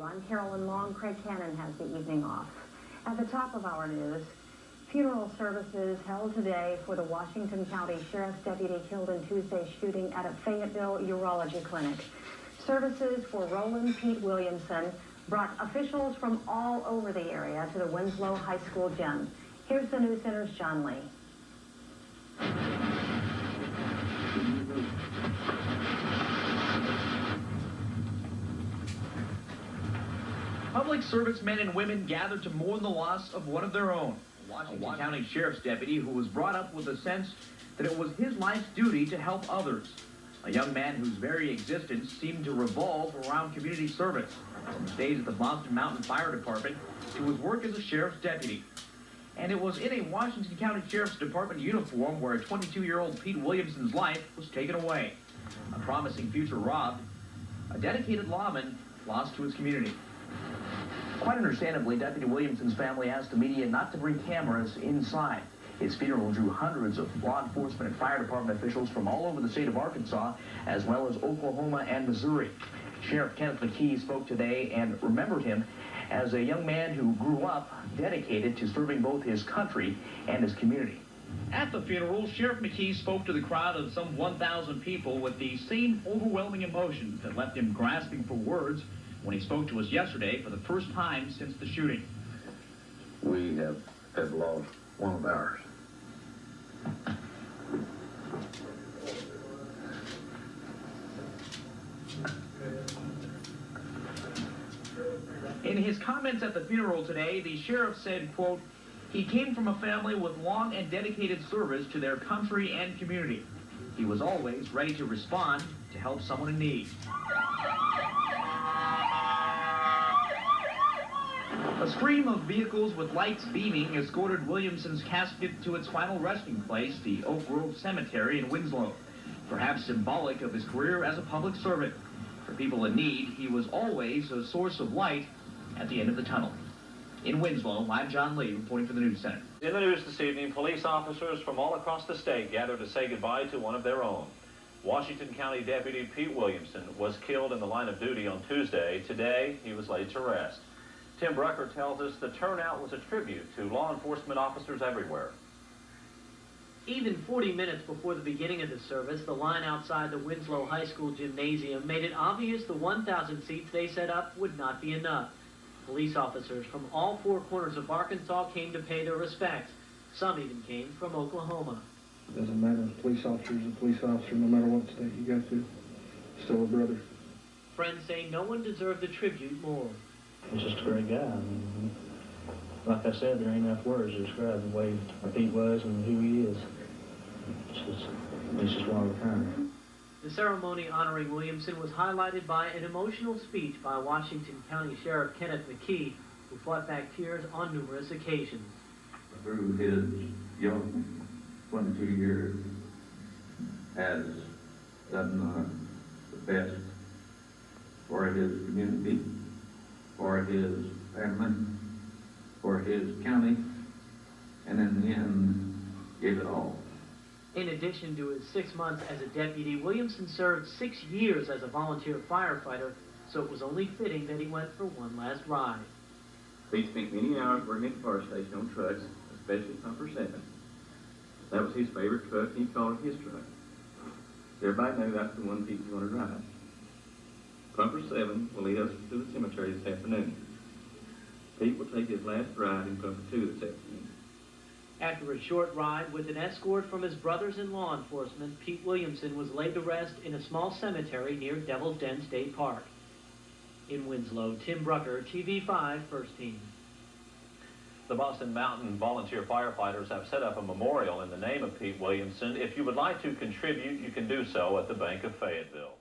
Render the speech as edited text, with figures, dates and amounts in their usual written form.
I'm Carolyn Long. Craig Cannon has the evening off. At the top of our news, funeral services held today for the Washington County Sheriff's deputy killed in Tuesday's shooting at a Fayetteville urology clinic. Services for Roland Pete WILLIAMSON brought officials from all over the area to the Winslow High School gym. Here's the News Center's John Lee. Public service men and women gathered to mourn the loss of one of their own, a Washington County Sheriff's deputy who was brought up with a sense that it was his life's duty to help others. A young man whose very existence seemed to revolve around community service, from his days at the Boston Mountain Fire Department to his work as a sheriff's deputy. And it was in a Washington County Sheriff's Department uniform where 22-year-old Pete WILLIAMSON's life was taken away. A promising future robbed, a dedicated lawman lost to his community. Quite understandably, Deputy WILLIAMSON's family asked the media not to bring cameras inside. His funeral drew hundreds of law enforcement and fire department officials from all over the state of Arkansas, as well as Oklahoma and Missouri. Sheriff Kenneth McKee spoke today and remembered him as a young man who grew up dedicated to serving both his country and his community. At the funeral, Sheriff McKee spoke to the crowd of some 1,000 people with the same overwhelming emotions that left him grasping for words when he spoke to us yesterday for the first time since the shooting. We have lost one of ours. In his comments at the funeral today, the sheriff said, quote, "He came from a family with long and dedicated service to their country and community. He was always ready to respond to help someone in need." A stream of vehicles with lights beaming escorted WILLIAMSON's casket to its final resting place, the Oak Grove Cemetery in Winslow, perhaps symbolic of his career as a public servant. For people in need, he was always a source of light at the end of the tunnel. In Winslow, I'm John Lee, reporting for the News Center. In the news this evening, police officers from all across the state gathered to say goodbye to one of their own. Washington County Deputy Pete WILLIAMSON was killed in the line of duty on Tuesday. Today, he was laid to rest. Tim Brucker tells us the turnout was a tribute to law enforcement officers everywhere. Even 40 minutes before the beginning of the service, the line outside the Winslow High School gymnasium made it obvious the 1,000 seats they set up would not be enough. Police officers from all four corners of Arkansas came to pay their respects. Some even came from Oklahoma. It doesn't matter. A police officer is a police officer, no matter what state you go to. Still a brother. Friends say no one deserved the tribute more. He's just a great guy. I mean, like I said, there ain't enough words to describe the way Pete was and who he is. He's just one of a kind. The ceremony honoring WILLIAMSON was highlighted by an emotional speech by Washington County Sheriff Kenneth McKee, who fought back tears on numerous occasions. Through his young 22 years, has done the best for his community, for his family, for his county, and in the end, gave it all. In addition to his 6 months as a deputy, WILLIAMSON served 6 years as a volunteer firefighter, so it was only fitting that he went for one last ride. Pete spent many hours working at the fire station on trucks, especially Pumper 7. That was his favorite truck, and he called it his truck. Everybody knew that's the one Pete was going to drive. Pumper 7 will lead us to the cemetery this afternoon. Pete will take his last ride in Pumper 2 this afternoon. After a short ride with an escort from his brothers in law enforcement, Pete WILLIAMSON was laid to rest in a small cemetery near Devil's Den State Park. In Winslow, Tim Brucker, TV5, First Team. The Boston Mountain volunteer firefighters have set up a memorial in the name of Pete WILLIAMSON. If you would like to contribute, you can do so at the Bank of Fayetteville.